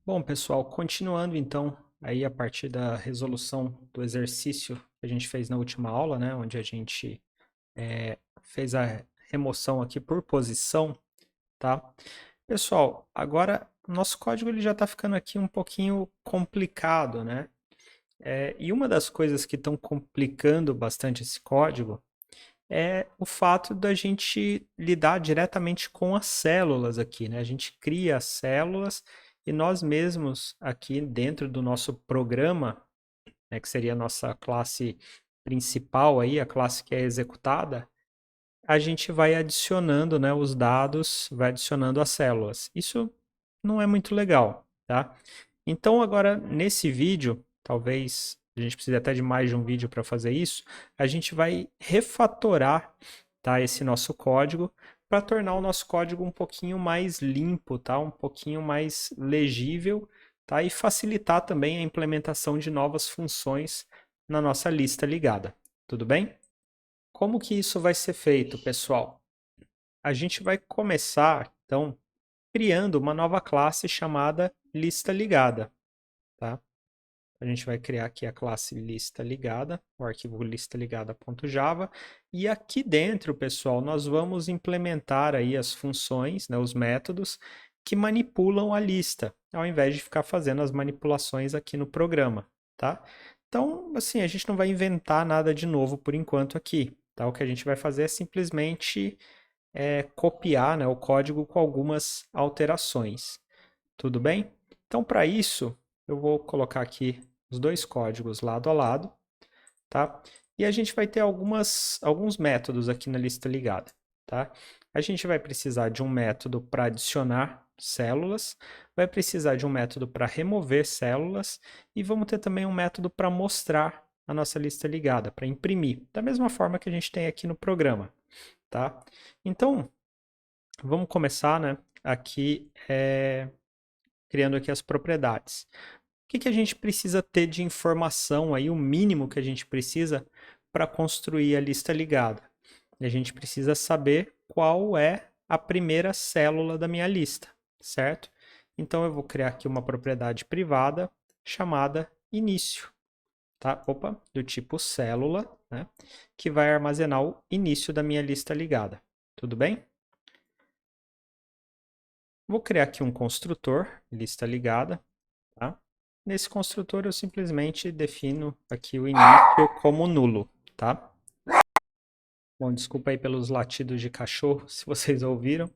Bom, pessoal, continuando então aí a partir da resolução do exercício que a gente fez na última aula, né, onde a gente fez a remoção aqui por posição, tá? Pessoal, agora nosso código ele já está ficando aqui um pouquinho complicado, né? E uma das coisas que estão complicando bastante esse código é o fato da gente lidar diretamente com as células aqui, né? A gente cria as células e nós mesmos aqui dentro do nosso programa, né, que seria a nossa classe principal aí, a classe que é executada, a gente vai adicionando, né, os dados, vai adicionando as células. Isso não é muito legal, tá? Então agora nesse vídeo, talvez a gente precise até de mais de um vídeo para fazer isso, a gente vai refatorar, tá, esse nosso código para tornar o nosso código um pouquinho mais limpo, tá? Um pouquinho mais legível, tá? E facilitar também a implementação de novas funções na nossa lista ligada. Tudo bem? Como que isso vai ser feito, pessoal? A gente vai começar, então, criando uma nova classe chamada lista ligada, tá? A gente vai criar aqui a classe lista ligada, o arquivo listaligada.java, e aqui dentro, pessoal, nós vamos implementar aí as funções, né, os métodos que manipulam a lista, ao invés de ficar fazendo as manipulações aqui no programa, tá? Então, assim, a gente não vai inventar nada de novo por enquanto aqui, tá? O que a gente vai fazer é simplesmente copiar, né, o código com algumas alterações. Tudo bem? Então, para isso, eu vou colocar aqui os dois códigos lado a lado, tá? E a gente vai ter alguns métodos aqui na lista ligada, tá? A gente vai precisar de um método para adicionar células, vai precisar de um método para remover células e vamos ter também um método para mostrar a nossa lista ligada, para imprimir, da mesma forma que a gente tem aqui no programa, tá? Então, vamos começar, né, aqui criando aqui as propriedades. O que que a gente precisa ter de informação aí, o mínimo que a gente precisa para construir a lista ligada? A gente precisa saber qual é a primeira célula da minha lista, certo? Então eu vou criar aqui uma propriedade privada chamada início, tá? Opa, do tipo célula, né? Que vai armazenar o início da minha lista ligada. Tudo bem? Vou criar aqui um construtor, lista ligada, tá? Nesse construtor eu simplesmente defino aqui o início como nulo, tá? Bom, desculpa aí pelos latidos de cachorro, se vocês ouviram.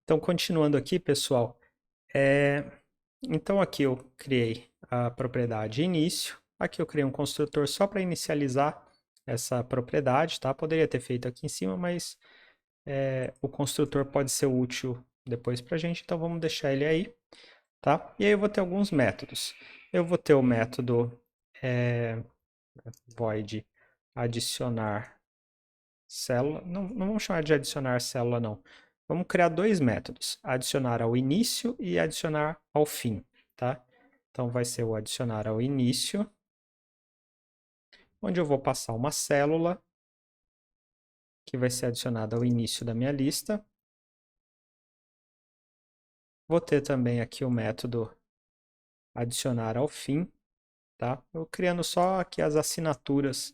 Então, continuando aqui, pessoal, então aqui eu criei a propriedade início, aqui eu criei um construtor só para inicializar essa propriedade, tá? Poderia ter feito aqui em cima, mas o construtor pode ser útil depois para a gente, então vamos deixar ele aí, tá? E aí eu vou ter alguns métodos. Eu vou ter o método void adicionar célula. Não, não vamos chamar de adicionar célula, não. Vamos criar dois métodos, adicionar ao início e adicionar ao fim, tá? Então vai ser o adicionar ao início, onde eu vou passar uma célula que vai ser adicionada ao início da minha lista. Vou ter também aqui o método adicionar ao fim, tá? Eu criando só aqui as assinaturas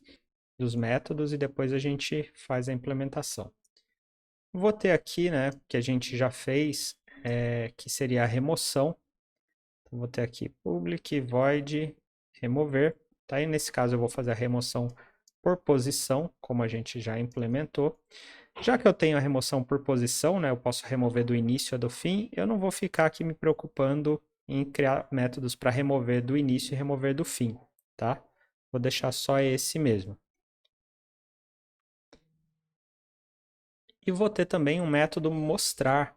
dos métodos e depois a gente faz a implementação. Vou ter aqui, né, que a gente já fez, que seria a remoção. Então, vou ter aqui public void remover. Tá? E nesse caso eu vou fazer a remoção por posição, como a gente já implementou. Já que eu tenho a remoção por posição, né, eu posso remover do início a do fim, eu não vou ficar aqui me preocupando em criar métodos para remover do início e remover do fim, tá? Vou deixar só esse mesmo. E vou ter também um método mostrar,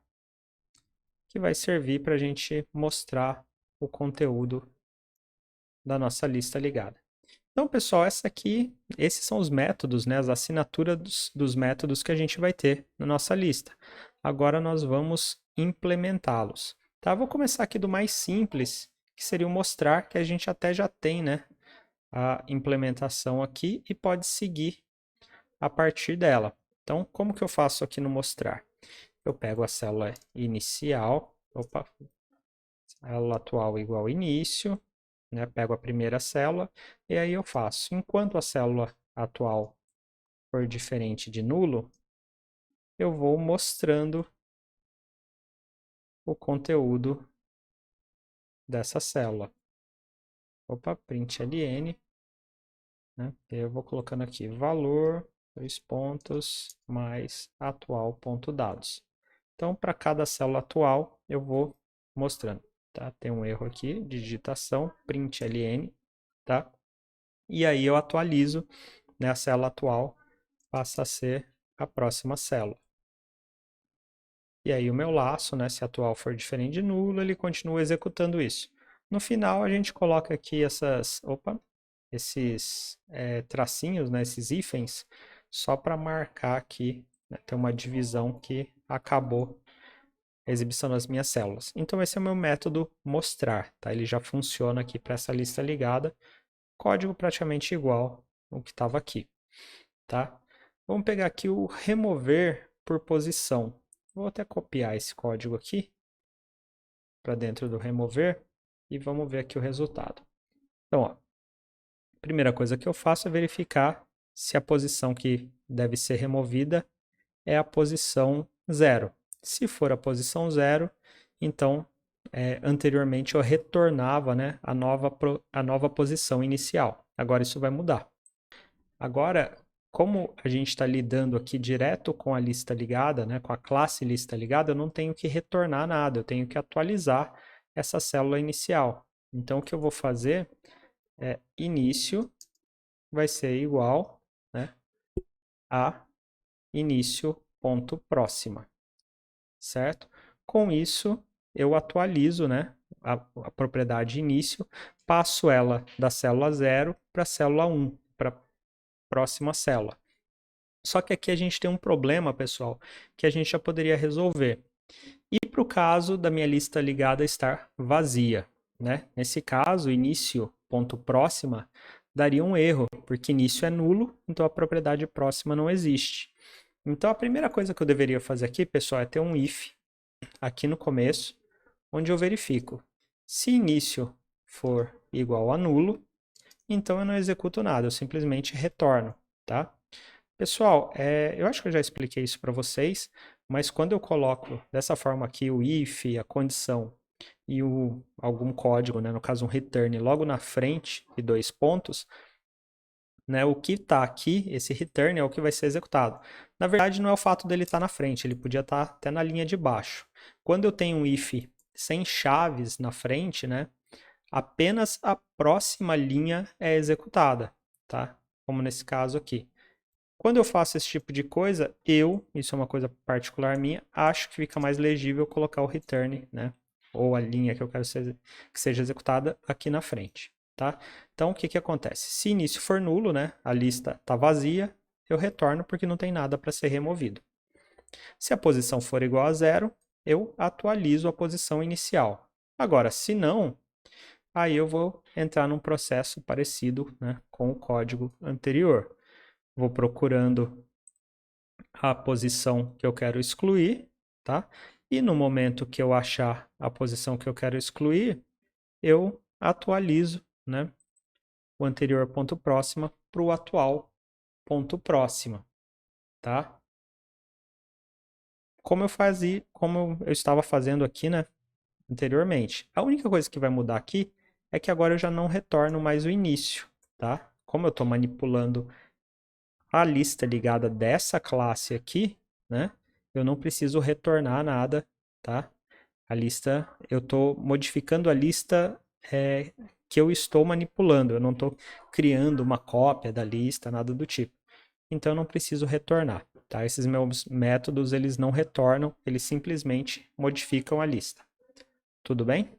que vai servir para a gente mostrar o conteúdo da nossa lista ligada. Então, pessoal, esses são os métodos, né, as assinaturas dos métodos que a gente vai ter na nossa lista. Agora nós vamos implementá-los. Tá? Vou começar aqui do mais simples, que seria o mostrar, que a gente até já tem, né, a implementação aqui e pode seguir a partir dela. Então, como que eu faço aqui no mostrar? Eu pego a célula inicial, opa, célula atual igual início, né? Pego a primeira célula e aí eu faço. Enquanto a célula atual for diferente de nulo, eu vou mostrando o conteúdo dessa célula. Opa, print ln, né? Eu vou colocando aqui valor, dois pontos, mais atual.dados. Então, para cada célula atual, eu vou mostrando, tá? Tem um erro aqui, digitação, print ln, tá? E aí eu atualizo, né? A célula atual passa a ser a próxima célula. E aí o meu laço, né, se atual for diferente de nulo, ele continua executando isso. No final a gente coloca aqui esses tracinhos, né, esses hífens, só para marcar aqui, né, tem uma divisão que acabou a exibição das minhas células. Então esse é o meu método mostrar, tá? Ele já funciona aqui para essa lista ligada, código praticamente igual ao que estava aqui, tá? Vamos pegar aqui o remover por posição. Vou até copiar esse código aqui para dentro do remover e vamos ver aqui o resultado. Então, ó, a primeira coisa que eu faço é verificar se a posição que deve ser removida é a posição 0. Se for a posição 0, então anteriormente eu retornava, né, a nova posição inicial. Agora isso vai mudar. Agora, como a gente está lidando aqui direto com a lista ligada, né, com a classe lista ligada, eu não tenho que retornar nada, eu tenho que atualizar essa célula inicial. Então, o que eu vou fazer é início vai ser igual, né, a início.próxima, certo? Com isso, eu atualizo, né, a propriedade início, passo ela da célula 0 para a célula 1, para a próxima célula. Só que aqui a gente tem um problema, pessoal, que a gente já poderia resolver. E para o caso da minha lista ligada estar vazia, né? Nesse caso, início.próxima daria um erro, porque início é nulo, então a propriedade próxima não existe. Então a primeira coisa que eu deveria fazer aqui, pessoal, é ter um if aqui no começo, onde eu verifico. Se início for igual a nulo, então eu não executo nada, eu simplesmente retorno, tá? Pessoal, eu acho que eu já expliquei isso para vocês, mas quando eu coloco dessa forma aqui o if, a condição e algum código, né, no caso um return, logo na frente e dois pontos, né, o que está aqui, esse return, é o que vai ser executado. Na verdade, não é o fato dele estar na frente, ele podia estar até na linha de baixo. Quando eu tenho um if sem chaves na frente, né, apenas a próxima linha é executada, tá? Como nesse caso aqui. Quando eu faço esse tipo de coisa, isso é uma coisa particular minha, acho que fica mais legível colocar o return, né? Ou a linha que eu quero que seja executada aqui na frente, tá? Então, o que que acontece? Se início for nulo, né? A lista está vazia, eu retorno porque não tem nada para ser removido. Se a posição for igual a 0, eu atualizo a posição inicial. Agora, se não, aí eu vou entrar num processo parecido, né, com o código anterior. Vou procurando a posição que eu quero excluir, tá? E no momento que eu achar a posição que eu quero excluir, eu atualizo, né, o anterior ponto próxima para o atual ponto próxima, tá? Como eu estava fazendo aqui, né, anteriormente. A única coisa que vai mudar aqui é que agora eu já não retorno mais o início, tá? Como eu estou manipulando a lista ligada dessa classe aqui, né? Eu não preciso retornar nada, tá? A lista, eu estou modificando a lista que eu estou manipulando. Eu não estou criando uma cópia da lista, nada do tipo. Então eu não preciso retornar, tá? Esses meus métodos, eles não retornam, eles simplesmente modificam a lista. Tudo bem?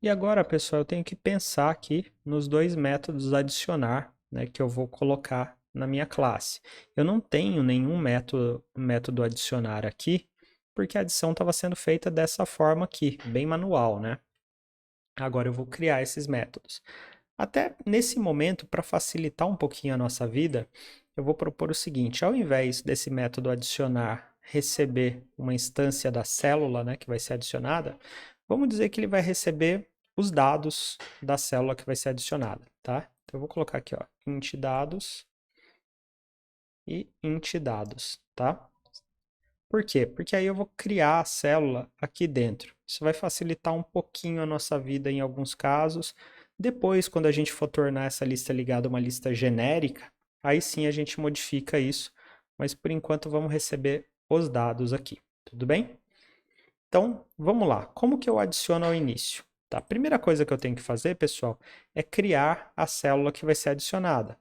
E agora, pessoal, eu tenho que pensar aqui nos dois métodos adicionar, né, que eu vou colocar na minha classe. Eu não tenho nenhum método adicionar aqui, porque a adição estava sendo feita dessa forma aqui, bem manual, né? Agora eu vou criar esses métodos. Até nesse momento, para facilitar um pouquinho a nossa vida, eu vou propor o seguinte: ao invés desse método adicionar receber uma instância da célula, né, que vai ser adicionada, Vamos dizer que ele vai receber os dados da célula que vai ser adicionada, tá? Então eu vou colocar aqui, ó, int dados e int dados, tá? Por quê? Porque aí eu vou criar a célula aqui dentro. Isso vai facilitar um pouquinho a nossa vida em alguns casos. Depois, quando a gente for tornar essa lista ligada uma lista genérica, aí sim a gente modifica isso. Mas por enquanto vamos receber os dados aqui, tudo bem? Então, vamos lá. Como que eu adiciono ao início? Tá, a primeira coisa que eu tenho que fazer, pessoal, é criar a célula que vai ser adicionada.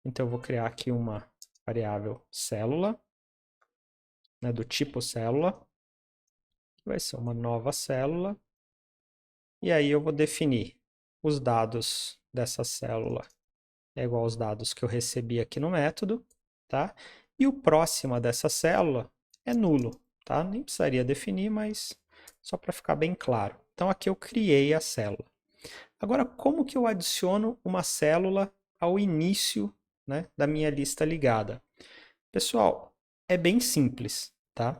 Então, eu vou criar aqui uma variável célula, né, do tipo célula, que vai ser uma nova célula. E aí eu vou definir os dados dessa célula é igual aos dados que eu recebi aqui no método, tá? E o próximo dessa célula é nulo, tá? Nem precisaria definir, mas só para ficar bem claro. Então aqui eu criei a célula. Agora, como que eu adiciono uma célula ao início, né, da minha lista ligada? Pessoal, é bem simples, tá?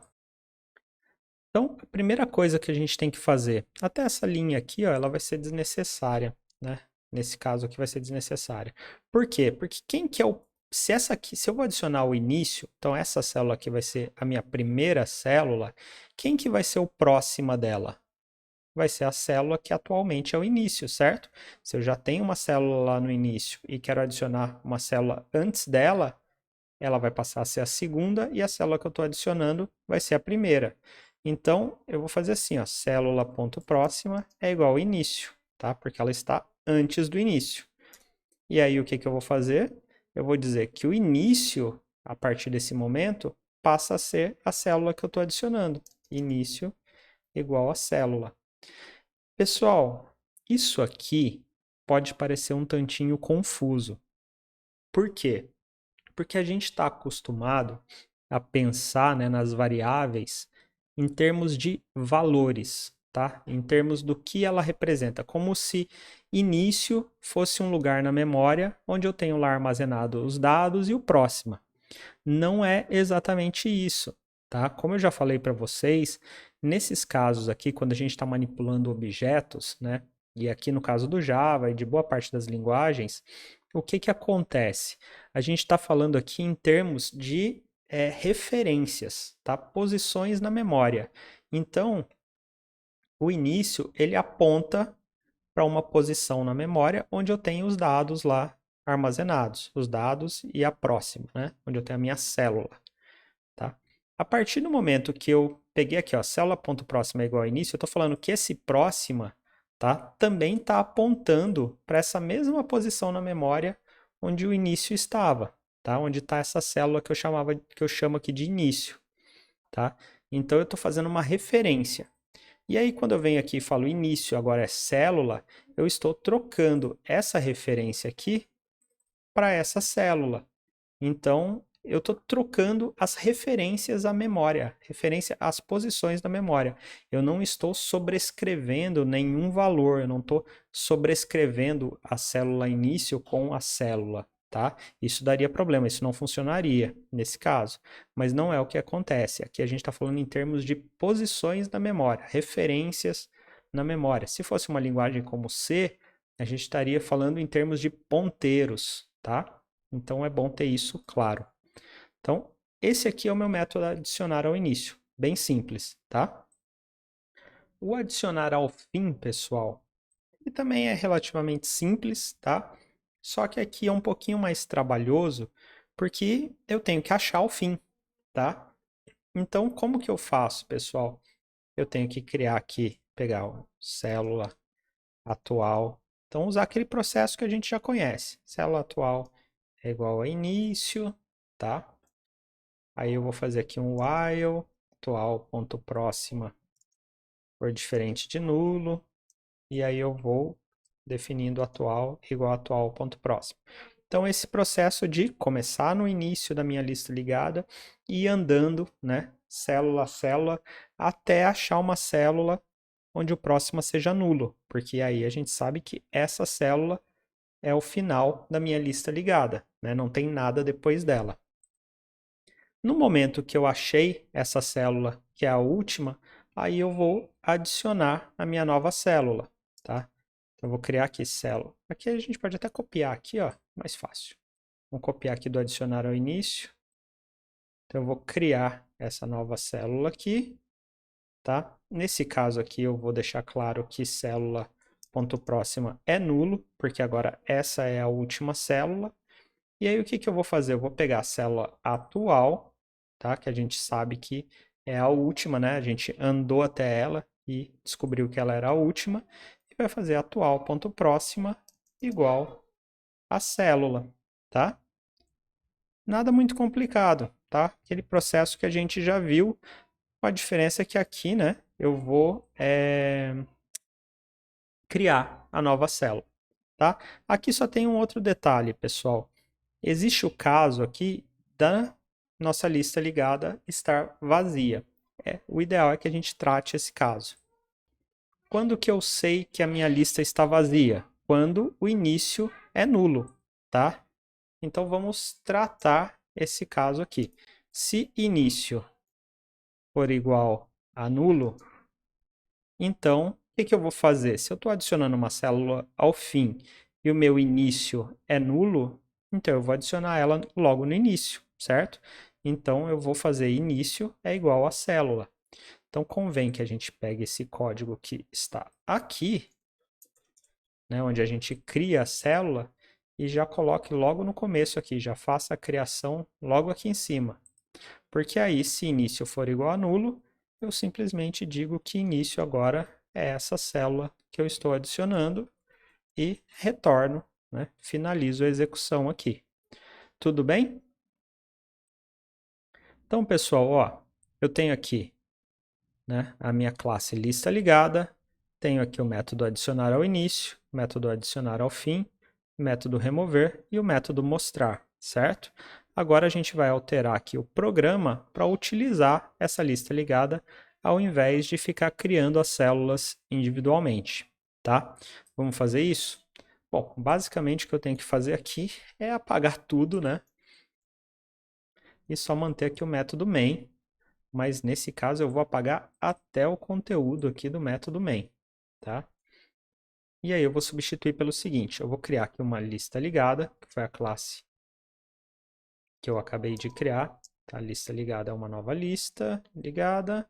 Então, a primeira coisa que a gente tem que fazer, até essa linha aqui, ó, ela vai ser desnecessária, né? Nesse caso aqui vai ser desnecessária. Por quê? Porque quem que é o... Se essa aqui, se eu vou adicionar o início, então essa célula aqui vai ser a minha primeira célula, quem que vai ser o próxima dela? Vai ser a célula que atualmente é o início, certo? Se eu já tenho uma célula lá no início e quero adicionar uma célula antes dela, ela vai passar a ser a segunda e a célula que eu estou adicionando vai ser a primeira. Então, eu vou fazer assim, ó, célula.próxima é igual ao início, tá? Porque ela está antes do início. E aí, o que que eu vou fazer? Eu vou dizer que o início, a partir desse momento, passa a ser a célula que eu estou adicionando. Início igual a célula. Pessoal, isso aqui pode parecer um tantinho confuso. Por quê? Porque a gente está acostumado a pensar, né, nas variáveis em termos de valores, tá? Em termos do que ela representa, como se início fosse um lugar na memória onde eu tenho lá armazenado os dados e o próximo. Não é exatamente isso, tá? Como eu já falei para vocês, nesses casos aqui, quando a gente está manipulando objetos, né? E aqui no caso do Java e de boa parte das linguagens, o que que acontece? A gente está falando aqui em termos de referências, tá? Posições na memória. Então, o início ele aponta para uma posição na memória onde eu tenho os dados lá armazenados, os dados e a próxima, né? Onde eu tenho a minha célula, tá? A partir do momento que eu peguei aqui, ó, célula.próxima é igual ao início, eu estou falando que esse próxima, tá, também está apontando para essa mesma posição na memória onde o início estava, tá? Onde está essa célula que eu chamo aqui de início, tá? Então eu estou fazendo uma referência. E aí, quando eu venho aqui e falo início, agora é célula, eu estou trocando essa referência aqui para essa célula. Então, eu estou trocando as referências à memória, referência às posições da memória. Eu não estou sobrescrevendo nenhum valor, eu não estou sobrescrevendo a célula início com a célula, tá? Isso daria problema, isso não funcionaria nesse caso. Mas não é o que acontece. Aqui a gente está falando em termos de posições da memória, referências na memória. Se fosse uma linguagem como C, a gente estaria falando em termos de ponteiros, tá? Então é bom ter isso claro. Então, esse aqui é o meu método adicionar ao início. Bem simples, tá? O adicionar ao fim, pessoal, ele também é relativamente simples, tá? Só que aqui é um pouquinho mais trabalhoso, porque eu tenho que achar o fim, tá? Então, como que eu faço, pessoal? Eu tenho que criar aqui, pegar a célula atual. Então, usar aquele processo que a gente já conhece. Célula atual é igual a início, tá? Aí eu vou fazer aqui um while, atual.próxima for diferente de nulo, e aí eu vou definindo atual igual a atual.próximo. Então esse processo de começar no início da minha lista ligada e ir andando, né, célula a célula, até achar uma célula onde o próximo seja nulo, porque aí a gente sabe que essa célula é o final da minha lista ligada, né? Não tem nada depois dela. No momento que eu achei essa célula, que é a última, aí eu vou adicionar a minha nova célula, tá? Então, eu vou criar aqui célula. Aqui a gente pode até copiar aqui, ó, mais fácil. Vamos copiar aqui do adicionar ao início. Então, eu vou criar essa nova célula aqui, tá? Nesse caso aqui, eu vou deixar claro que célula ponto próxima é nulo, porque agora essa é a última célula. E aí, o que eu vou fazer? Eu vou pegar a célula atual, tá? Que a gente sabe que é a última, né? A gente andou até ela e descobriu que ela era a última. E vai fazer atual ponto próxima igual a célula, tá? Nada muito complicado, tá? Aquele processo que a gente já viu. A diferença é que aqui, né? Eu vou criar a nova célula, tá? Aqui só tem um outro detalhe, pessoal. Existe o caso aqui da nossa lista ligada estar vazia. O ideal é que a gente trate esse caso. Quando que eu sei que a minha lista está vazia? Quando o início é nulo, tá? Então vamos tratar esse caso aqui. Se início for igual a nulo, então o que eu vou fazer? Se eu estou adicionando uma célula ao fim e o meu início é nulo, então eu vou adicionar ela logo no início, certo? Então eu vou fazer início é igual a célula. Então convém que a gente pegue esse código que está aqui, né, onde a gente cria a célula, e já coloque logo no começo aqui, já faça a criação logo aqui em cima. Porque aí, se início for igual a nulo, eu simplesmente digo que início agora é essa célula que eu estou adicionando e retorno, né, finalizo a execução aqui. Tudo bem? Então, pessoal, ó, eu tenho aqui, né, a minha classe lista ligada, tenho aqui o método adicionar ao início, método adicionar ao fim, método remover e o método mostrar, certo? Agora a gente vai alterar aqui o programa para utilizar essa lista ligada ao invés de ficar criando as células individualmente, tá? Vamos fazer isso? Bom, basicamente o que eu tenho que fazer aqui é apagar tudo, né? E só manter aqui o método main, mas nesse caso eu vou apagar até o conteúdo aqui do método main, tá? E aí eu vou substituir pelo seguinte, eu vou criar aqui uma lista ligada, que foi a classe que eu acabei de criar, tá? A lista ligada é uma nova lista ligada.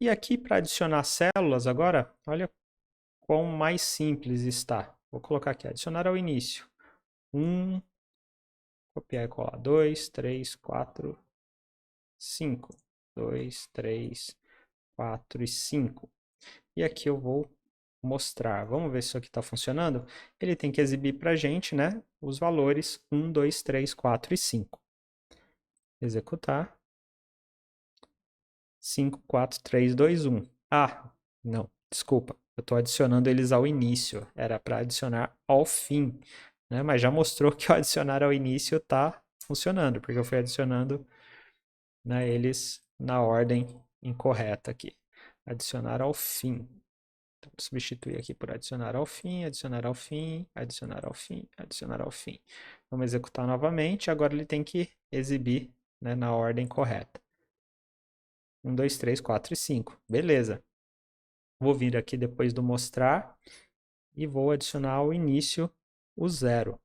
E aqui para adicionar células agora, olha quão mais simples está. Vou colocar aqui, adicionar ao início. 1, copiar e colar, 2, 3, 4, 5. 2, 3, 4 e 5. E aqui eu vou mostrar. Vamos ver se isso aqui está funcionando. Ele tem que exibir para a gente, né, os valores 1, 2, 3, 4 e 5. Executar. 5, 4, 3, 2, 1. Ah, não, desculpa. Eu estou adicionando eles ao início. Era para adicionar ao fim, né? Mas já mostrou que o adicionar ao início está funcionando, porque eu fui adicionando, né, eles na ordem incorreta aqui. Adicionar ao fim. Então, vou substituir aqui por adicionar ao fim, adicionar ao fim, adicionar ao fim, adicionar ao fim. Vamos executar novamente. Agora ele tem que exibir, né, na ordem correta. 1, 2, 3, 4 e 5. Beleza. Vou vir aqui depois do mostrar e vou adicionar ao início o 0.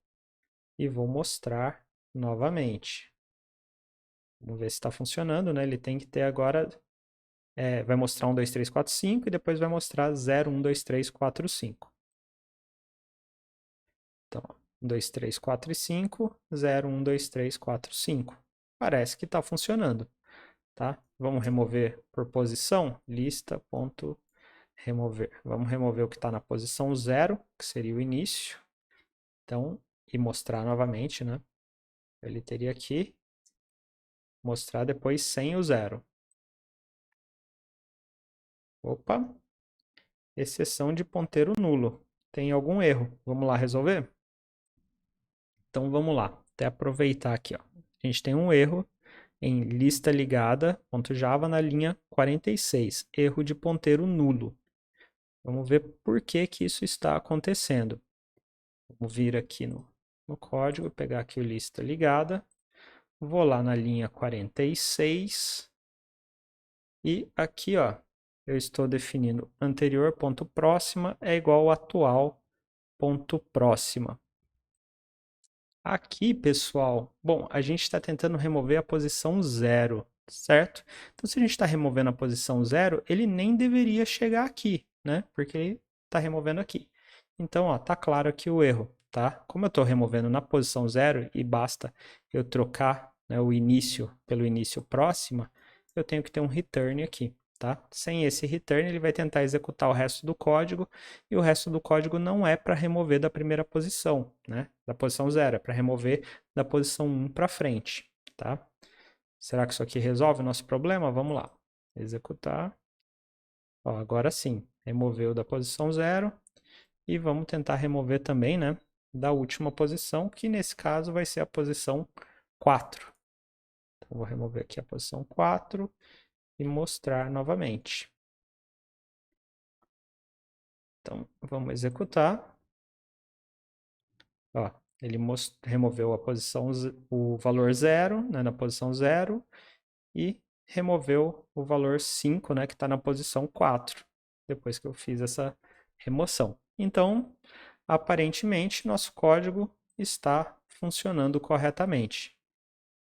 E vou mostrar novamente. Vamos ver se está funcionando, né? Ele tem que ter agora... vai mostrar 1, 2, 3, 4, 5 e depois vai mostrar 0, 1, 2, 3, 4, 5. Então, 1, 2, 3, 4 e 5, 0, 1, 2, 3, 4, 5. Parece que está funcionando, tá? Vamos remover por posição, lista.remover. Vamos remover o que está na posição 0, que seria o início. Então, e mostrar novamente, né? Ele teria que mostrar depois sem o 0. Opa! Exceção de ponteiro nulo. Tem algum erro. Vamos lá resolver? Então vamos lá. Até aproveitar aqui, ó. A gente tem um erro em lista ligada.java na linha 46. Erro de ponteiro nulo. Vamos ver por que que isso está acontecendo. Vamos vir aqui no código, pegar aqui o lista ligada. Vou lá na linha 46. E aqui, ó, eu estou definindo anterior ponto próxima é igual ao atual ponto próxima. Aqui, pessoal, bom, a gente está tentando remover a posição 0, certo? Então, se a gente está removendo a posição 0, ele nem deveria chegar aqui, né? Porque ele está removendo aqui. Então, ó, tá claro aqui o erro, tá? Como eu estou removendo na posição 0 e basta eu trocar, né, o início pelo início próxima, eu tenho que ter um return aqui. Tá? Sem esse return, ele vai tentar executar o resto do código, e o resto do código não é para remover da primeira posição, né? Da posição 0, é para remover da posição 1 para frente. Tá? Será que isso aqui resolve o nosso problema? Vamos lá. Executar. Ó, agora sim, removeu da posição 0, e vamos tentar remover também, né, da última posição, que nesse caso vai ser a posição 4. Então, vou remover aqui a posição 4 e mostrar novamente. Então, vamos executar. Ó, ele removeu a posição, o valor 0, né, na posição 0, e removeu o valor 5, né, que está na posição 4, depois que eu fiz essa remoção. Então, aparentemente, nosso código está funcionando corretamente,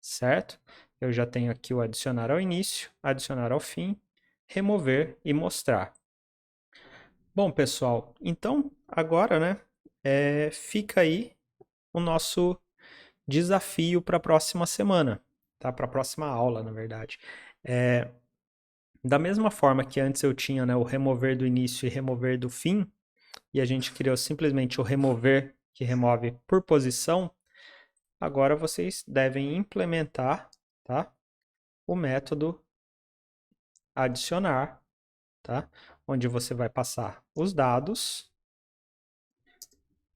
certo? Eu já tenho aqui o adicionar ao início, adicionar ao fim, remover e mostrar. Bom, pessoal, então agora, né, fica aí o nosso desafio para a próxima semana, tá? Para a próxima aula, na verdade. Da mesma forma que antes eu tinha, né, o remover do início e remover do fim, e a gente criou simplesmente o remover, que remove por posição, agora vocês devem implementar, tá, o método adicionar, tá? Onde você vai passar os dados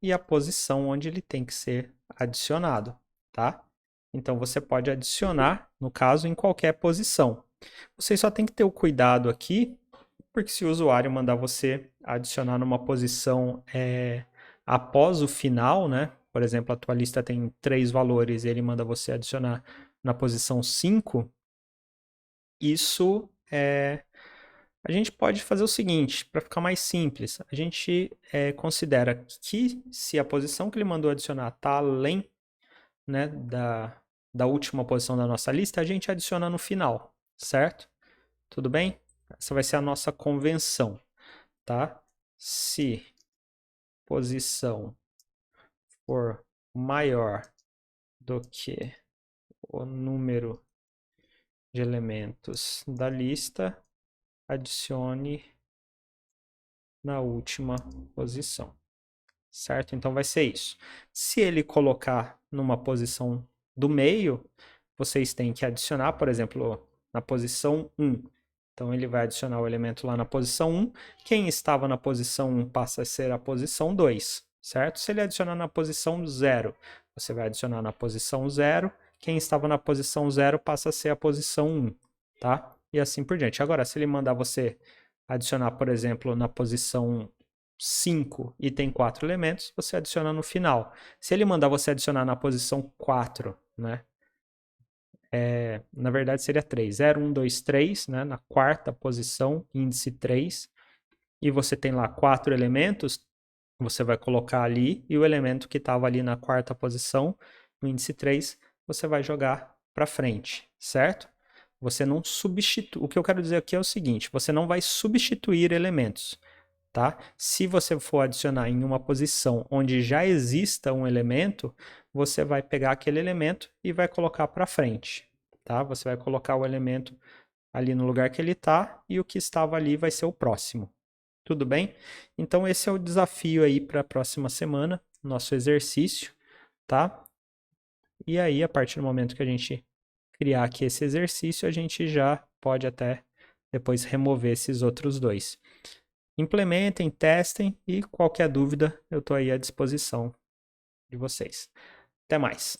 e a posição onde ele tem que ser adicionado, tá? Então você pode adicionar, no caso, em qualquer posição. Você só tem que ter o cuidado aqui, porque se o usuário mandar você adicionar numa posição após o final, né? Por exemplo, a tua lista tem 3 valores e ele manda você adicionar na posição 5, isso a gente pode fazer o seguinte, para ficar mais simples, a gente considera que se a posição que ele mandou adicionar está além, né, da última posição da nossa lista, a gente adiciona no final, certo? Tudo bem? Essa vai ser a nossa convenção, tá? Se posição for maior do que o número de elementos da lista, adicione na última posição, certo? Então vai ser isso. Se ele colocar numa posição do meio, vocês têm que adicionar, por exemplo, na posição 1. Então ele vai adicionar o elemento lá na posição 1. Quem estava na posição 1 passa a ser a posição 2, certo? Se ele adicionar na posição 0, você vai adicionar na posição 0. Quem estava na posição 0 passa a ser a posição 1, tá? E assim por diante. Agora, se ele mandar você adicionar, por exemplo, na posição 5 e tem 4 elementos, você adiciona no final. Se ele mandar você adicionar na posição 4, né? Na verdade seria 3. 0, 1, 2, 3, né? Na quarta posição, índice 3. E você tem lá 4 elementos, você vai colocar ali, e o elemento que estava ali na quarta posição, no índice 3, você vai jogar para frente, certo? Você não substitui. O que eu quero dizer aqui é o seguinte: você não vai substituir elementos, tá? Se você for adicionar em uma posição onde já exista um elemento, você vai pegar aquele elemento e vai colocar para frente, tá? Você vai colocar o elemento ali no lugar que ele está e o que estava ali vai ser o próximo. Tudo bem? Então esse é o desafio aí para a próxima semana, nosso exercício, tá? E aí, a partir do momento que a gente criar aqui esse exercício, a gente já pode até depois remover esses outros dois. Implementem, testem e qualquer dúvida eu estou aí à disposição de vocês. Até mais!